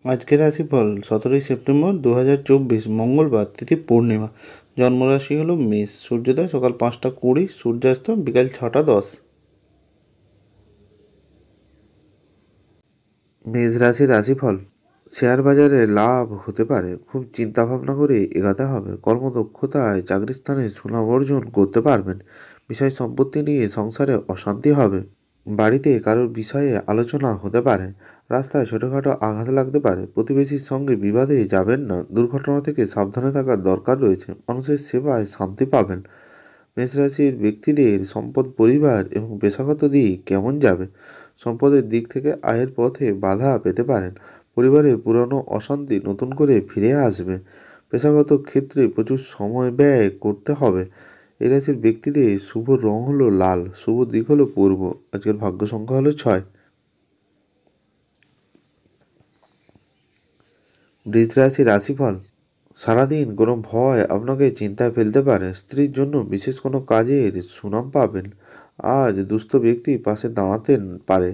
আজকের রাশিফল 17ই সেপ্টেম্বর 2024, মঙ্গলবার, তিথি পূর্ণিমা। জন্মরাশি হলো মেষ। সূর্যোদয় সকাল 5টা 20, সূর্যাস্ত বিকাল 6টা 10। মেষ রাশির রাশিফল। শেয়ার বাজারে লাভ হতে পারে, খুব চিন্তা ভাবনা করে এগাতে হবে। কর্মদক্ষতায় চাকরির স্থানে সুনাম অর্জন করতে পারবেন। বিষয় সম্পত্তি নিয়ে সংসারে অশান্তি হবে। বাড়িতে কারোর বিষয়ে আলোচনা হতে পারে। রাস্তায় ছোটোখাটো আঘাত লাগতে পারে। প্রতিবেশীর সঙ্গে বিবাদে যাবেন না। দুর্ঘটনা থেকে সাবধানে থাকার দরকার রয়েছে। মানুষের সেবায় শান্তি পাবেন। মেষরাশির ব্যক্তিদের সম্পদ, পরিবার এবং পেশাগত দিক কেমন যাবে? সম্পদের দিক থেকে আয়ের পথে বাধা পেতে পারেন। পরিবারে পুরনো অশান্তি নতুন করে ফিরে আসবে। পেশাগত ক্ষেত্রে প্রচুর সময় ব্যয় করতে হবে। এই রাশির ব্যক্তিদের শুভ রং হলো লাল, শুভ দিক হলো পূর্ব। আজকের ভাগ্য সংখ্যা হলো 6। বৃষ রাশির রাশিফল। সারাদিন কোনো ভয় আপনাকে চিন্তায় ফেলতে পারে। স্ত্রীর জন্য বিশেষ কোনো কাজের সুনাম পাবেন। আজ দুস্থ ব্যক্তি পাশে দাঁড়াতে পারে।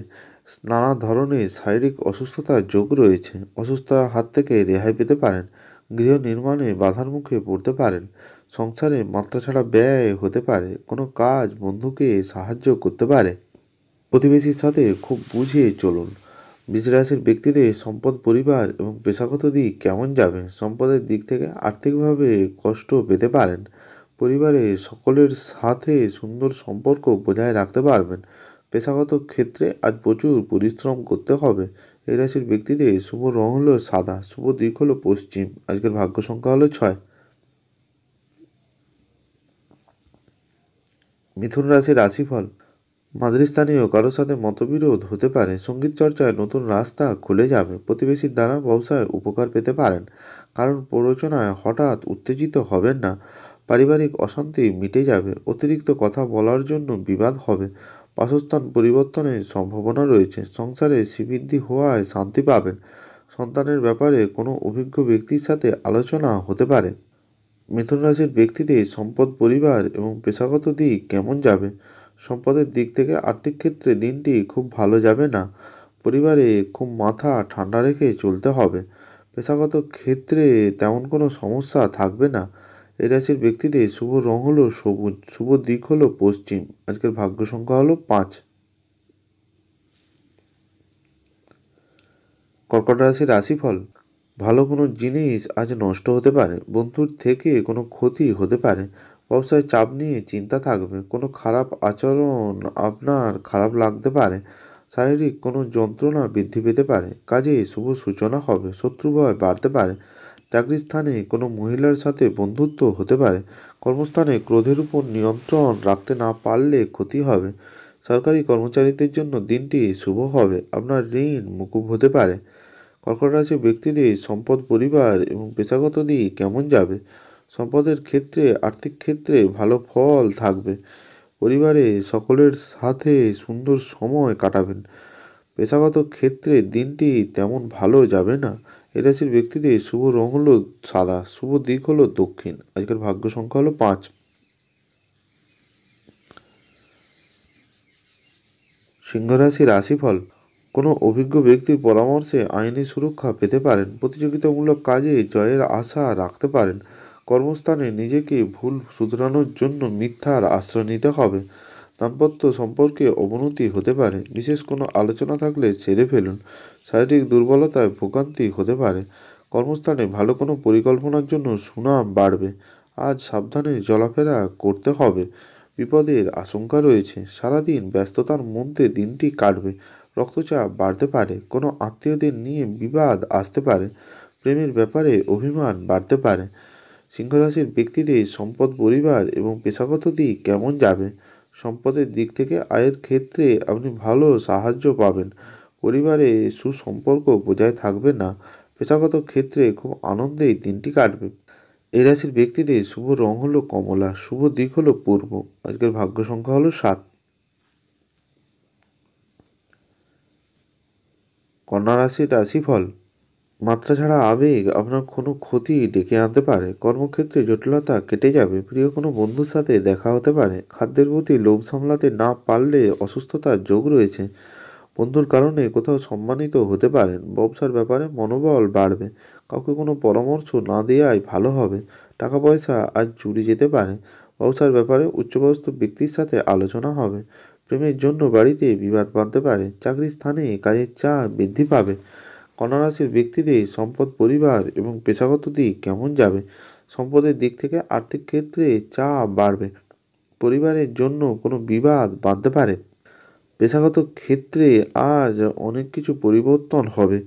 নানা ধরনের শারীরিক অসুস্থতার যোগ রয়েছে। অসুস্থতার হাত থেকে রেহাই পেতে পারেন। গৃহ নির্মাণে বাধার মুখে পড়তে পারেন। সংসারে মাত্রা ছাড়া ব্যয় হতে পারে। কোনো কাজ বন্ধুকে সাহায্য করতে পারে। প্রতিবেশীর সাথে খুব বুঝিয়ে চলুন। বৃষ রাশির ব্যক্তিদের সম্পদ, পরিবার এবং পেশাগত দিক কেমন যাবে? সম্পদের দিক থেকে আর্থিকভাবে কষ্ট পেতে পারেন। পরিবারে সকলের সাথে সুন্দর সম্পর্ক বজায় রাখতে পারবেন। পেশাগত ক্ষেত্রে আজ প্রচুর পরিশ্রম করতে হবে। এই রাশির ব্যক্তিদের শুভ রং হলো সাদা, শুভ দিক হলো পশ্চিম। আজকের ভাগ্য সংখ্যা হলো 6। মিথুন রাশির রাশিফল। মাতৃস্থানীয় কারোর সাথে মতবিরোধ হতে পারে। সঙ্গীত চর্চায় নতুন রাস্তা খুলে যাবে। প্রতিবেশীর দ্বারা ব্যবসায় উপকার পেতে পারেন। কারণ প্ররোচনায় হঠাৎ উত্তেজিত হবেন না। পারিবারিক অশান্তি মিটে যাবে। অতিরিক্ত কথা বলার জন্য বিবাদ হবে। বাসস্থান পরিবর্তনের সম্ভাবনা রয়েছে। সংসারে শ্রীবৃদ্ধি হওয়ায় শান্তি পাবেন। সন্তানের ব্যাপারে কোনো অভিজ্ঞ ব্যক্তির সাথে আলোচনা হতে পারে। মিথুন রাশির ব্যক্তিদের সম্পদ, পরিবার এবং পেশাগত দিক কেমন যাবে? সম্পদের দিক থেকে আর্থিক ক্ষেত্রে দিনটি খুব ভালো যাবে না। পরিবারে খুব মাথা ঠান্ডা রেখে চলতে হবে। পেশাগত ক্ষেত্রে তেমন কোনো সমস্যা থাকবে না। এই রাশির ব্যক্তিদের শুভ রং হলো সবুজ, শুভ দিক হলো পশ্চিম। আজকের ভাগ্য সংখ্যা হলো 5। কর্কট রাশির রাশিফল। ভালো কোনো জিনিস আজ নষ্ট হতে পারে। বন্ধুর থেকে কোনো ক্ষতি হতে পারে। ব্যবসায় চাপ নিয়ে চিন্তা থাকবে। কোনো খারাপ আচরণ আপনার খারাপ লাগতে পারে। শারীরিক কোনো যন্ত্রণা বৃদ্ধি পেতে পারে। কাজে শুভ সূচনা হবে। শত্রুভয় বাড়তে পারে। চাকরির স্থানে কোনো মহিলার সাথে বন্ধুত্ব হতে পারে। কর্মস্থানে ক্রোধের উপর নিয়ন্ত্রণ রাখতে না পারলে ক্ষতি হবে। সরকারি কর্মচারীদের জন্য দিনটি শুভ হবে। আপনার ঋণ মুকুব হতে পারে। কর্কট রাশির ব্যক্তিদের সম্পদ, পরিবার এবং পেশাগত দিক কেমন যাবে? সম্পদের ক্ষেত্রে আর্থিক ক্ষেত্রে ভালো ফল থাকবে। পরিবারে সকলের সাথে সুন্দর সময় কাটাবেন। পেশাগত ক্ষেত্রে দিনটি তেমন ভালো যাবে না। এ রাশির ব্যক্তিদের শুভ রং হলো সাদা, শুভ দিক হলো দক্ষিণ। আজকের ভাগ্য সংখ্যা হলো 5। সিংহ রাশির রাশিফল। কোনো অভিজ্ঞ ব্যক্তির পরামর্শে আইনি সুরক্ষা পেতে পারেন। প্রতিযোগিতামূলক কাজে জয়ের আশা রাখতে পারেন। কর্মস্থানে নিজেকে ভুল শুধরানোর জন্য মিথ্যার আশ্রয় নিতে হবে। দাম্পত্য সম্পর্কে অবনতি হতে পারে। বিশেষ কোনো আলোচনা থাকলে সেরে ফেলুন। শারীরিক দুর্বলতায় ভোগান্তি হতে পারে। কর্মস্থানে ভালো কোনো পরিকল্পনার জন্য সুনাম বাড়বে। আজ সাবধানে চলাফেরা করতে হবে। বিপদের আশঙ্কা রয়েছে। সারাদিন ব্যস্ততার মধ্যে দিনটি কাটবে। রক্তচাপ বাড়তে পারে। কোনো আত্মীয়দের নিয়ে বিবাদ আসতে পারে। প্রেমের ব্যাপারে অভিমান বাড়তে পারে। সিংহরাশির ব্যক্তিদের সম্পদ, পরিবার এবং পেশাগত দিক কেমন যাবে? সম্পদের দিক থেকে আয়ের ক্ষেত্রে আপনি ভালো সাহায্য পাবেন। পরিবারে সুসম্পর্ক বজায় থাকবে না। পেশাগত ক্ষেত্রে খুব আনন্দেই দিনটি কাটবে। এই রাশির ব্যক্তিদের শুভ রং হলো কমলা, শুভ দিক হলো পূর্ব। আজকের ভাগ্য সংখ্যা হলো 7। কন্যা রাশির রাশিফল। মাত্রা ছাড়া আবেগ আপনার কোনো ক্ষতি ডেকে আনতে পারে। কর্মক্ষেত্রে জটিলতা কেটে যাবে। প্রিয় কোনো বন্ধুর সাথে দেখা হতে পারে। খাদ্যের প্রতি লোভ সামলাতে না পারলে অসুস্থতার যোগ রয়েছে। বন্ধুর কারণে কোথাও সম্মানিত হতে পারেন। ব্যবসার ব্যাপারে মনোবল বাড়বে। কাউকে কোনো পরামর্শ না দেওয়াই ভালো হবে। টাকা পয়সা আজ চুরি যেতে পারে। ব্যবসার ব্যাপারে উচ্চপদস্থ ব্যক্তির সাথে আলোচনা হবে। প্রেমের জন্য বাড়িতে বিবাদ বাঁধতে পারে। চাকরির স্থানে কাজের চাপ বৃদ্ধি পাবে। কন্যা রাশির ব্যক্তিদের সম্পদ, পরিবার এবং পেশাগত দিক কেমন যাবে? সম্পদের দিক থেকে আর্থিক ক্ষেত্রে চাপ বাড়বে। পরিবারের জন্য কোনো বিবাদ বাঁধতে পারে। পেশাগত ক্ষেত্রে আজ অনেক কিছু পরিবর্তন হবে।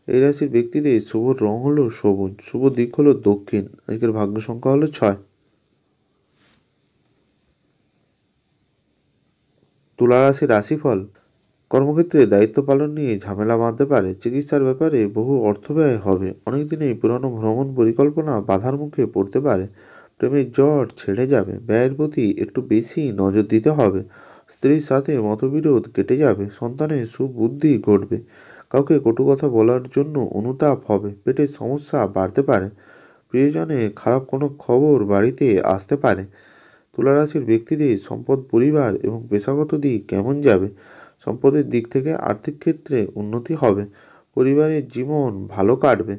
এই রাশির ব্যক্তিদের শুভ রং হলো সবুজ, শুভ দিক হলো দক্ষিণ। আজকের ভাগ্য সংখ্যা হলো 6। তুলা রাশির রাশিফল। কর্মক্ষেত্রে দায়িত্ব পালন নিয়ে ঝামেলা বাঁধতে পারে। চিকিৎসার ব্যাপারে বহু অর্থ ব্যয় হবে। অনেকদিনই পুরনো ভ্রমণ পরিকল্পনা বাধার মুখে পড়তে পারে। প্রেমের জট ছেড়ে যাবে। ব্যয়ের প্রতি একটু বেশি নজর দিতে হবে। স্ত্রীর সাথে মতবিরোধ কেটে যাবে। সন্তানের সুবুদ্ধি ঘটবে। কাউকে কটু কথা বলার জন্য অনুতাপ হবে। পেটের সমস্যা বাড়তে পারে। প্রিয়জনের খারাপ কোনো খবর বাড়িতে আসতে পারে। তুলা রাশির ব্যক্তিদের সম্পদ, পরিবার এবং পেশাগত দিক কেমন যাবে? সম্পদের দিক থেকে আর্থিক ক্ষেত্রে উন্নতি হবে। পরিবারের জীবন ভালো কাটবে।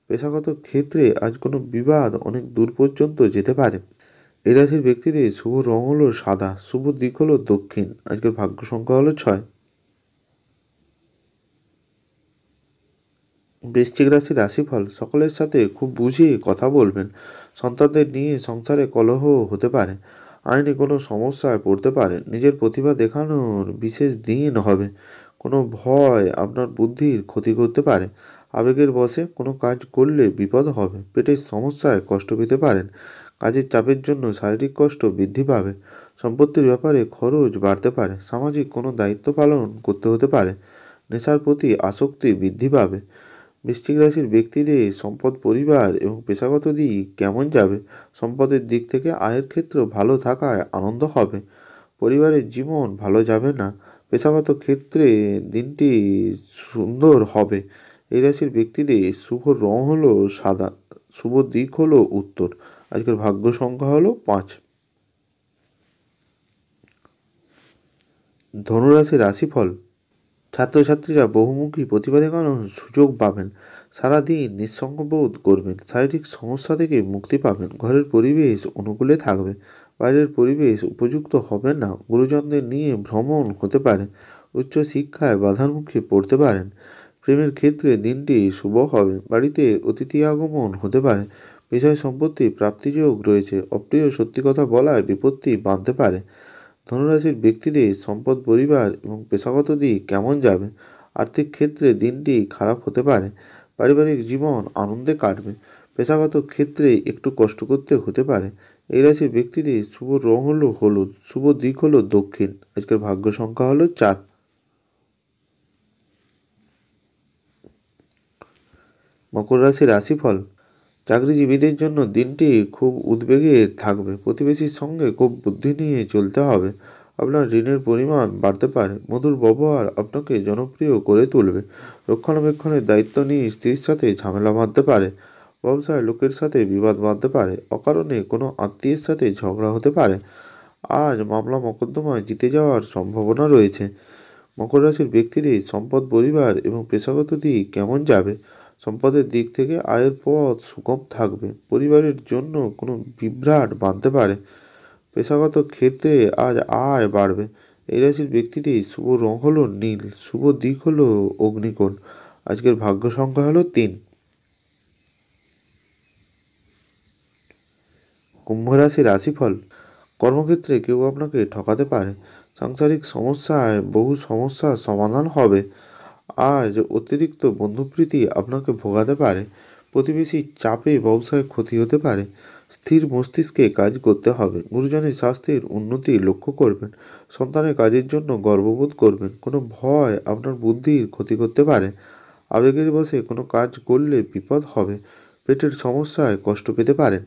পেশাগত ক্ষেত্রে আজ কোনো বিবাদ অনেক দূর পর্যন্ত যেতে পারে। এই রাশির ব্যক্তিদের শুভ রং হলো সাদা, শুভ দিক হলো দক্ষিণ। আজকের ভাগ্য সংখ্যা হলো 6। বৃশ্চিক রাশির রাশিফল। সকলের সাথে খুব বুঝিয়ে কথা বলবেন। সন্তানদের নিয়ে সংসারে কলহ হতে পারে। আইনি কোনো সমস্যায় পড়তে পারেন। নিজের প্রতিভা দেখানোর বিশেষ দিন হবে। কোনো ভয় আপনার বুদ্ধির ক্ষতি করতে পারে। আবেগের বশে কোনো কাজ করলে বিপদ হবে। পেটের সমস্যায় কষ্ট পেতে পারেন। কাজের চাপের জন্য শারীরিক কষ্ট বৃদ্ধি পাবে। সম্পত্তির ব্যাপারে খরচ বাড়তে পারে। সামাজিক কোনো দায়িত্ব পালন করতে হতে পারে। নেশার প্রতি আসক্তি বৃদ্ধি পাবে। বৃশ্চিক রাশির ব্যক্তিদের সম্পদ, পরিবার এবং পেশাগত দিক কেমন যাবে? সম্পদের দিক থেকে আয়ের ক্ষেত্র ভালো থাকায় আনন্দ হবে। পরিবারের জীবন ভালো যাবে না। পেশাগত ক্ষেত্রে দিনটি সুন্দর হবে। এই রাশির ব্যক্তিদের শুভ রং হলো সাদা, শুভ দিক হলো উত্তর। আজকের ভাগ্য সংখ্যা হলো 5। ধনুরাশির রাশিফল। ছাত্রছাত্রীরা বহুমুখী প্রতিভা দেখানোর সুযোগ পাবেন। সারাদিন নিঃসঙ্গ বোধ করবেন। শারীরিক সমস্যা থেকে মুক্তি পাবেন। ঘরের পরিবেশ অনুকূলে থাকবে। বাইরের পরিবেশ উপযুক্ত হবে না। গুরুজনদের নিয়ে ভ্রমণ হতে পারে। উচ্চশিক্ষায় বাধার মুখে পড়তে পারেন। প্রেমের ক্ষেত্রে দিনটি শুভ হবে। বাড়িতে অতিথি আগমন হতে পারে। বিষয় সম্পত্তি প্রাপ্তিযোগ রয়েছে। অপ্রিয় সত্যি কথা বলায় বিপত্তি বাঁধতে পারে। ধনুরাশির ব্যক্তিদের সম্পদ, পরিবার এবং পেশাগত দিক কেমন যাবে? আর্থিক ক্ষেত্রে দিনটি খারাপ হতে পারে। পারিবারিক জীবন আনন্দে কাটবে। পেশাগত ক্ষেত্রে একটু কষ্ট করতে হতে পারে। এই রাশির ব্যক্তিদের শুভ রং হলো হলুদ, শুভ দিক হলো দক্ষিণ। আজকের ভাগ্য সংখ্যা হলো 4। মকর রাশির রাশিফল। চাকরিজীবীদের জন্য দিনটি খুব উদ্বেগের থাকবে। প্রতিবেশীর সঙ্গে খুব বুদ্ধি নিয়ে চলতে হবে। আপনার ঋণের পরিমাণ বাড়তে পারে। মধুর ব্যবহার আপনাকে জনপ্রিয় করে তুলবে। রক্ষণাবেক্ষণের দায়িত্ব নিয়ে স্ত্রীর সাথে ঝামেলা বাঁধতে পারে। ব্যবসায় লোকের সাথে বিবাদ বাঁধতে পারে। অকারণে কোনো আত্মীয়ের সাথে ঝগড়া হতে পারে। আজ মামলা মোকদ্দমায় জিতে যাওয়ার সম্ভাবনা রয়েছে। মকর রাশির ব্যক্তিদের সম্পদ, পরিবার এবং পেশাগত দিক কেমন যাবে? সম্পদের দিক থেকে আয়ের পথ সুগম থাকবে। পরিবারের জন্য কোনো বিভ্রাট বাঁধতে পারে। পেশাগত ক্ষেত্রে আজ আয় বাড়বে। এই রাশির ব্যক্তিদের শুভ রং হলো নীল, শুভ দিক হলো অগ্নিকোণ। আজকের ভাগ্য সংখ্যা হলো 3। কুম্ভ রাশির রাশিফল। কর্মক্ষেত্রে কেউ আপনাকে ঠকাতে পারে। সাংসারিক সমস্যায় বহু সমস্যার সমাধান হবে। আজ অতিরিক্ত বন্ধুপ্রীতি আপনাকে ভোগাতে পারে। প্রতিবেশীর চাপে ব্যবসায় ক্ষতি হতে পারে। স্থির মস্তিষ্কে কাজ করতে হবে। গুরুজনের স্বাস্থ্যের উন্নতি লক্ষ্য করবেন। সন্তানের কাজের জন্য গর্ববোধ করবেন। কোনো ভয় আপনার বুদ্ধির ক্ষতি করতে পারে। আবেগের বশে কোনো কাজ করলে বিপদ হবে। পেটের সমস্যায় কষ্ট পেতে পারেন।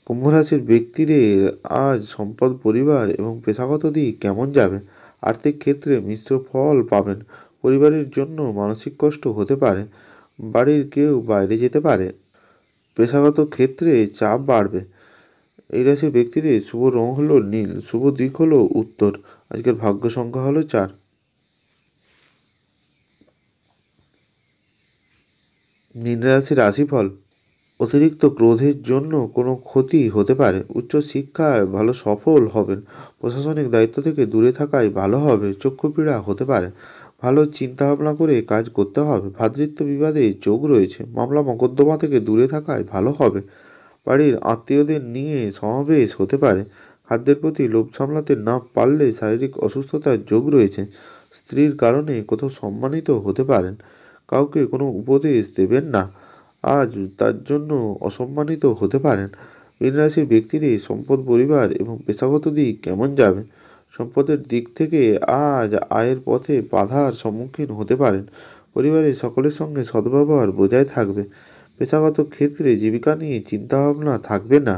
কুম্ভ রাশির ব্যক্তিদের আজ সম্পদ, পরিবার এবং পেশাগত দিক কেমন যাবে? আর্থিক ক্ষেত্রে মিশ্র ফল পাবেন। পরিবারের জন্য মানসিক কষ্ট হতে পারে। বাড়ির কেউ বাইরে যেতে পারে। পেশাগত ক্ষেত্রে চাপ বাড়বে। এই রাশির ব্যক্তিদের শুভ রং হলো নীল, শুভ দিক হলো উত্তর। আজকের ভাগ্য সংখ্যা হলো 4। মীন রাশির রাশিফল: অতিরিক্ত ক্রোধের জন্য কোনো ক্ষতি হতে পারে। উচ্চ শিক্ষায় ভালো সফল হবেন। প্রশাসনিক দায়িত্ব থেকে দূরে থাকাই ভালো হবে। চক্ষুপীড়া হতে পারে। ভালো চিন্তাভাবনা করে কাজ করতে হবে। ভ্রাতৃত্ব বিবাদে যোগ রয়েছে। মামলা মোকদ্দমা থেকে দূরে থাকাই ভালো হবে। বাড়ির আত্মীয়দের নিয়ে সমাবেশ হতে পারে। খাদ্যের প্রতি লোভ সামলাতে না পারলে শারীরিক অসুস্থতার যোগ রয়েছে। স্ত্রীর কারণে কোথাও সম্মানিত হতে পারেন। কাউকে কোনো উপদেশ দেবেন না, আজ তার জন্য অসম্মানিত হতে পারেন। মীন রাশির ব্যক্তিদের সম্পদ, পরিবার এবং পেশাগত দিক কেমন যাবে? সম্পদের দিক থেকে আজ আয়ের পথে বাধার সম্মুখীন হতে পারেন। পরিবারের সকলের সঙ্গে সদ্ব্যবহার বজায় থাকবে। পেশাগত ক্ষেত্রে জীবিকা নিয়ে চিন্তাভাবনা থাকবে না।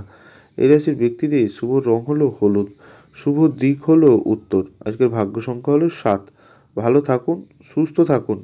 এই রাশির ব্যক্তিদের শুভ রং হলো হলুদ। শুভ দিক হলো উত্তর। আজকের ভাগ্য সংখ্যা হলো 7। ভালো থাকুন, সুস্থ থাকুন।